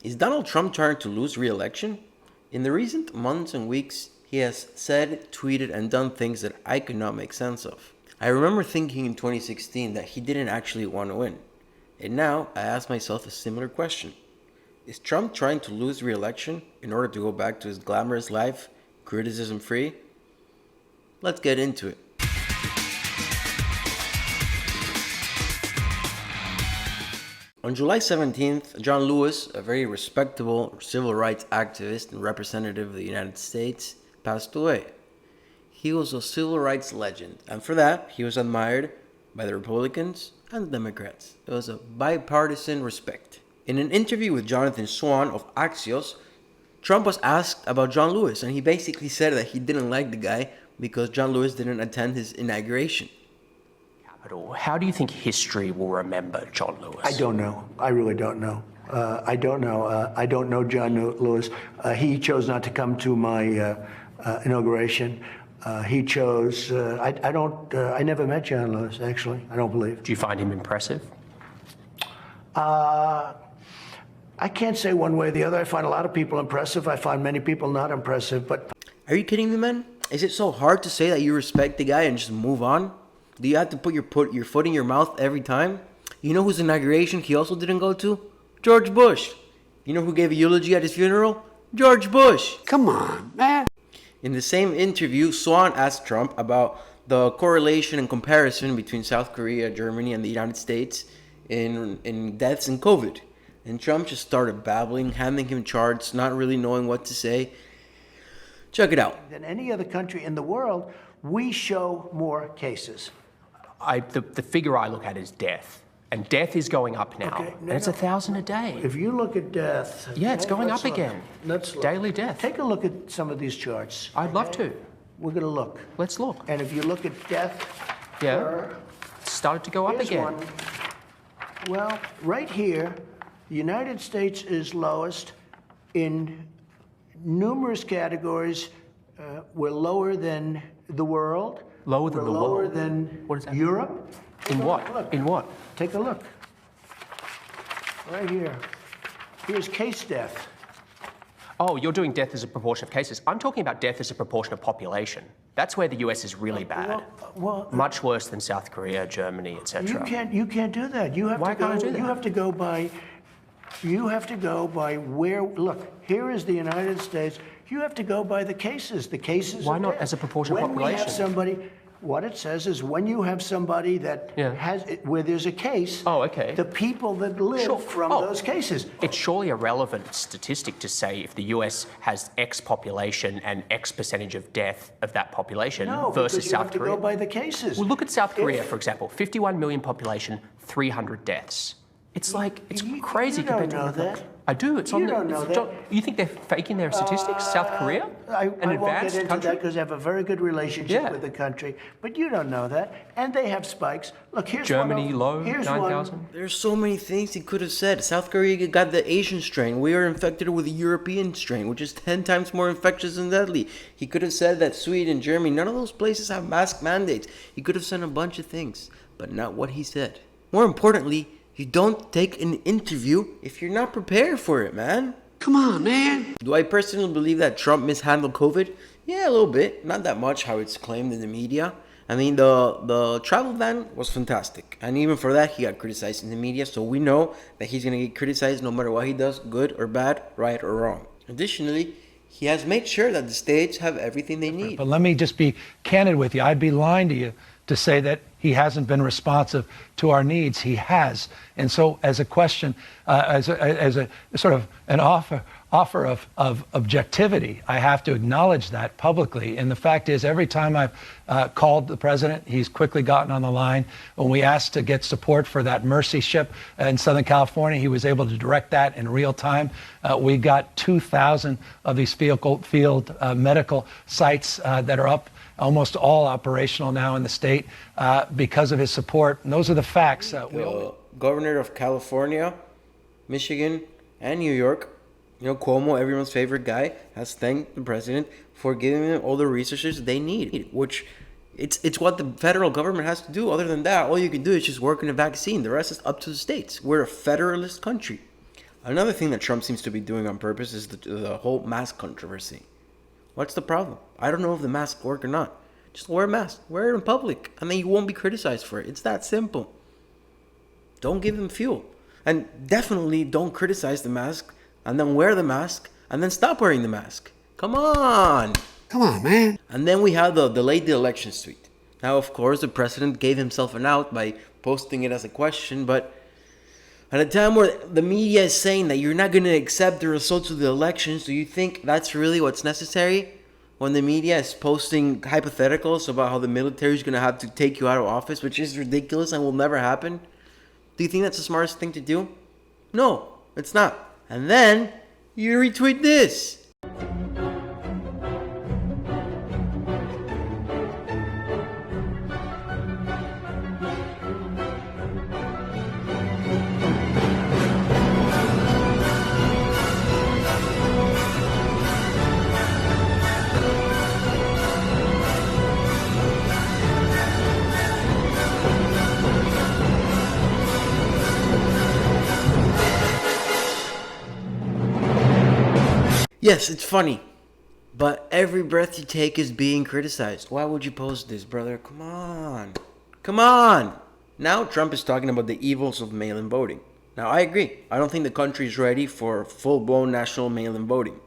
Is Donald Trump trying to lose re-election? In the recent months and weeks, he has said, tweeted, and done things that I could not make sense of. I remember thinking in 2016 that he didn't actually want to win. And now I ask myself a similar question. Is Trump trying to lose re-election in order to go back to his glamorous life, criticism-free? Let's get into it. On July 17th, John Lewis, a very respectable civil rights activist and representative of the United States, passed away. He was a civil rights legend, and for that, he was admired by the Republicans and the Democrats. It was a bipartisan respect. In an interview with Jonathan Swan of Axios, Trump was asked about John Lewis, and he basically said that he didn't like the guy because John Lewis didn't attend his inauguration. How do you think history will remember John Lewis? I don't know. I really don't know. I don't know. I don't know John Lewis. He chose not to come to my inauguration. He chose. I never met John Lewis. Actually, I don't believe. Do you find him impressive? I can't say one way or the other. I find a lot of people impressive. I find many people not impressive. But are you kidding me, man? Is it so hard to say that you respect the guy and just move on? Do you have to put your foot in your mouth every time? You know whose inauguration he also didn't go to? George Bush. You know who gave a eulogy at his funeral? George Bush. Come on, man. In the same interview, Swan asked Trump about the correlation and comparison between South Korea, Germany, and the United States in deaths and COVID. And Trump just started babbling, handing him charts, not really knowing what to say. Check it out. Than any other country in the world, we show more cases. The figure I look at is death. And death is going up now. Okay, and it's 1,000 a day. If you look at death... Yeah, it's going up look. again. Let's look. Daily death. Take a look at some of these charts. I'd love to. We're going to look. Let's look. And if you look at death... Yeah, it's started to go up here's again. One. Well, right here, the United States is lowest in numerous categories. We're lower than the world. Lower than the lower world? than What is that? Europe. In what? Look. In what? Take a look. Right here. Here's case death. Oh, you're doing death as a proportion of cases. I'm talking about death as a proportion of population. That's where the US is really bad. Well, much worse than South Korea, Germany, etc. You can't do that. You have Why to go, can't I do that? You have to go by where. Look, here is the United States. You have to go by the cases. The cases. Why are not there. as a proportion of when population? We have somebody. What it says is when you have somebody that has where there's a case. Oh, okay. The people that live from those cases. It's surely a relevant statistic to say if the US has X population and X percentage of death of that population versus South Korea. No, because you have to go by the cases. Well, look at South Korea, for example. 51 million population, 300 deaths. It's like, it's crazy compared to... You don't know that. I do. It's on You don't know that. You think they're faking their statistics? South Korea? I An won't advanced get into country? that because I have a very good relationship with the country. But you don't know that. And they have spikes. Look, here's Germany low, here's 9,000. There's so many things he could have said. South Korea got the Asian strain. We are infected with the European strain, which is 10 times more infectious and deadly. He could have said that Sweden, Germany, none of those places have mask mandates. He could have said a bunch of things, but not what he said. More importantly, you don't take an interview if you're not prepared for it, man. Come on, man. Do I personally believe that Trump mishandled COVID? Yeah, a little bit. Not that much how it's claimed in the media. I mean, the travel ban was fantastic. And even for that, he got criticized in the media. So we know that he's going to get criticized no matter what he does, good or bad, right or wrong. Additionally, he has made sure that the states have everything they need. But let me just be candid with you. I'd be lying to you to say that he hasn't been responsive to our needs. He has. And so as a question, as a sort of an offer of objectivity, I have to acknowledge that publicly. And the fact is, every time I've called the president, he's quickly gotten on the line. When we asked to get support for that Mercy ship in Southern California, he was able to direct that in real time. We got 2,000 of these field medical sites that are up, almost all operational now in the state because of his support. And those are the facts. The governor of California, Michigan, and New York, Cuomo, everyone's favorite guy, has thanked the president for giving them all the resources they need, which it's what the federal government has to do. Other than that, all you can do is just work on a vaccine. The rest is up to the states. We're a federalist country. Another thing that Trump seems to be doing on purpose is the whole mask controversy. What's the problem? I don't know if the masks work or not. Just wear a mask. Wear it in public. And then you won't be criticized for it. It's that simple. Don't give them fuel. And definitely don't criticize the mask and then wear the mask and then stop wearing the mask. Come on. Come on, man. And then we have the delayed the elections tweet. Now, of course, the president gave himself an out by posting it as a question, but at a time where the media is saying that you're not going to accept the results of the elections, do you think that's really what's necessary? When the media is posting hypotheticals about how the military is going to have to take you out of office, which is ridiculous and will never happen? Do you think that's the smartest thing to do? No, it's not. And then you retweet this. Yes, it's funny, but every breath you take is being criticized. Why would you post this, brother? Come on. Come on. Now Trump is talking about the evils of mail-in voting. Now, I agree. I don't think the country is ready for full-blown national mail-in voting,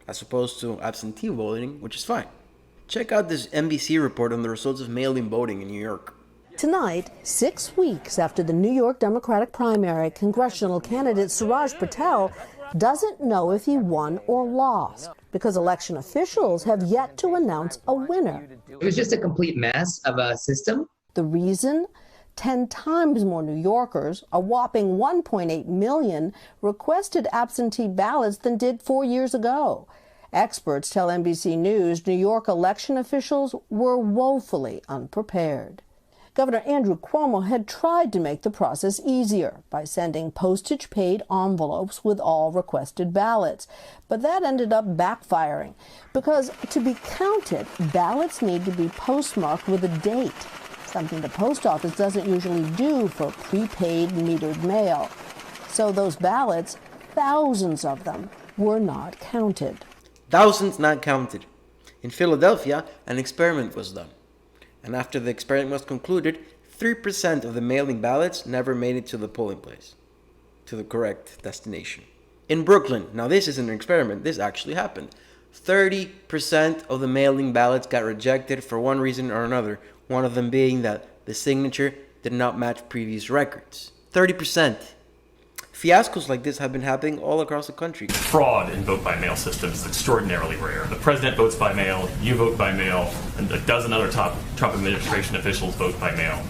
as opposed to absentee voting, which is fine. Check out this NBC report on the results of mail-in voting in New York. Tonight, 6 weeks after the New York Democratic primary, congressional candidate Suraj Patel doesn't know if he won or lost because election officials have yet to announce a winner. It was just a complete mess of a system. The reason? 10 times more New Yorkers, a whopping 1.8 million, requested absentee ballots than did 4 years ago. Experts tell NBC News New York election officials were woefully unprepared. Governor Andrew Cuomo had tried to make the process easier by sending postage-paid envelopes with all requested ballots. But that ended up backfiring because to be counted, ballots need to be postmarked with a date, something the post office doesn't usually do for prepaid metered mail. So those ballots, thousands of them, were not counted. Thousands not counted. In Philadelphia, an experiment was done. And after the experiment was concluded, 3% of the mailing ballots never made it to the polling place, to the correct destination. In Brooklyn, now this isn't an experiment, this actually happened. 30% of the mailing ballots got rejected for one reason or another, one of them being that the signature did not match previous records. 30%. Fiascos like this have been happening all across the country. Fraud in vote-by-mail systems is extraordinarily rare. The president votes by mail, you vote by mail, and a dozen other top Trump administration officials vote by mail.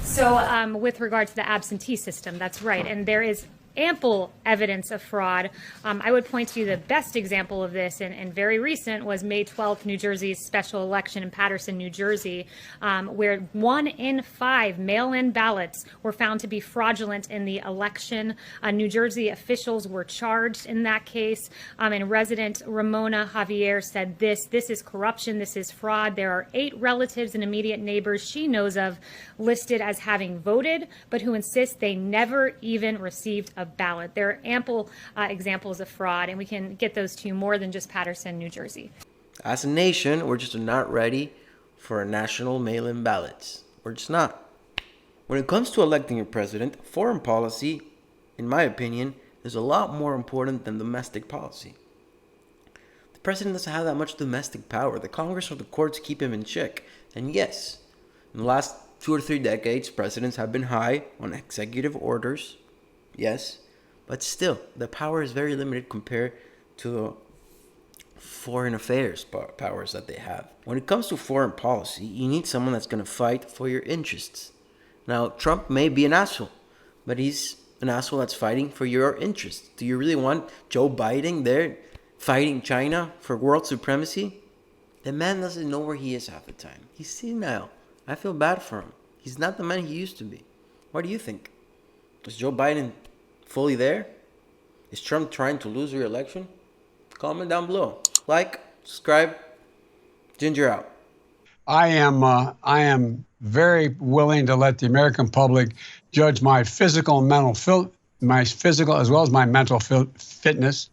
So with regard to the absentee system, that's right. And there is ample evidence of fraud. I would point to the best example of this, and very recent, was May 12th, New Jersey's special election in Paterson, New Jersey, where 1 in 5 mail-in ballots were found to be fraudulent in the election. New Jersey officials were charged in that case, and resident Ramona Javier said this is corruption, this is fraud. There are 8 relatives and immediate neighbors she knows of listed as having voted, but who insist they never even received a ballot. There are ample examples of fraud, and we can get those to you more than just Paterson, New Jersey. As a nation, we're just not ready for a national mail-in ballots. We're just not. When it comes to electing a president, foreign policy, in my opinion, is a lot more important than domestic policy. The president doesn't have that much domestic power. The Congress or the courts keep him in check. And yes, in the last 2 or 3 decades, presidents have been high on executive orders. Yes, but still, the power is very limited compared to the foreign affairs powers that they have. When it comes to foreign policy, you need someone that's going to fight for your interests. Now, Trump may be an asshole, but he's an asshole that's fighting for your interests. Do you really want Joe Biden there fighting China for world supremacy? The man doesn't know where he is half the time. He's senile. I feel bad for him. He's not the man he used to be. What do you think? Is Joe Biden fully there? Is Trump trying to lose re-election? Comment down below. Like, subscribe, ginger out. I am very willing to let the American public judge my physical and mental my physical as well as my mental fitness.